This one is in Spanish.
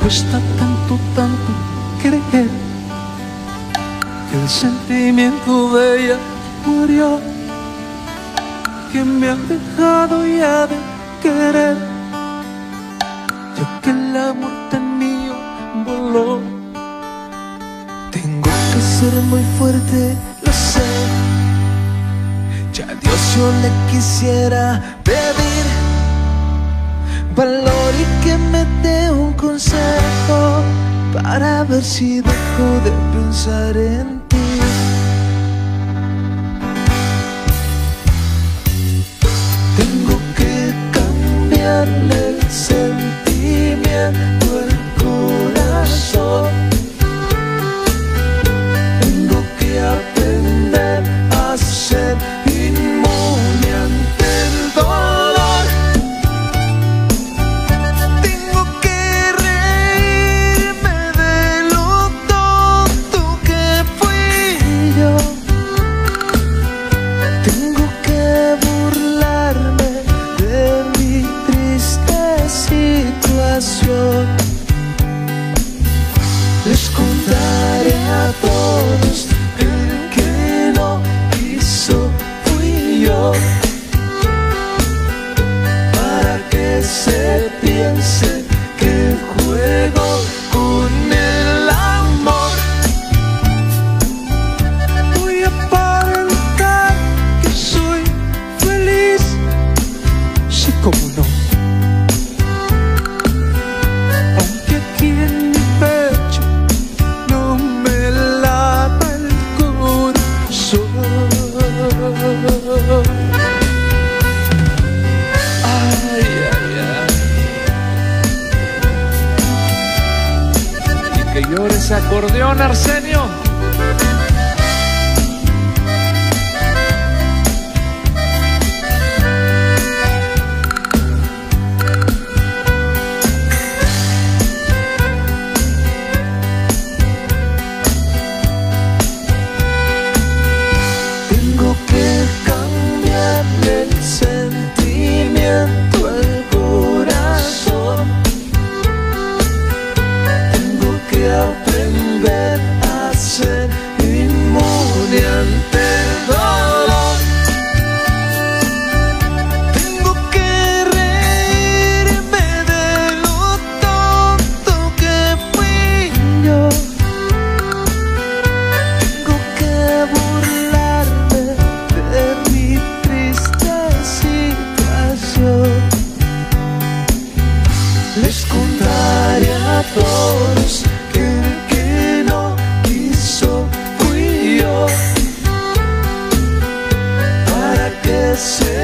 cuesta tanto, tanto creer que el sentimiento de ella murió, que me han dejado ya de querer, ya que el amor tan mío voló. Tengo que ser muy fuerte, lo sé. Ya a Dios yo le quisiera pedir valor y que me dé un consejo para ver si dejo de pensar en ti. Tengo que cambiarle el sentimiento al corazón. Tengo que aprender a ser inmune ante el dolor. Tengo que reírme de lo tonto que fui yo. Tengo que burlarme de mi triste situación. Les contaré a todos que el que no quiso fui yo, para que se piense que juego con el amor. Voy a aparentar que soy feliz, sí, como no, aunque aquí en mi pecho no me lata el corazón. Ay, ay, ay. Y que llore ese acordeón, Arsenio. Tengo que cambiarle el sentimiento al corazón. Tengo que aprender a ser inmune ante el dolor. Tengo que reírme de lo tonto que fui yo. Tengo que burlarme de mi triste situación. Les contaré a todos que el que no quiso fui yo, para que se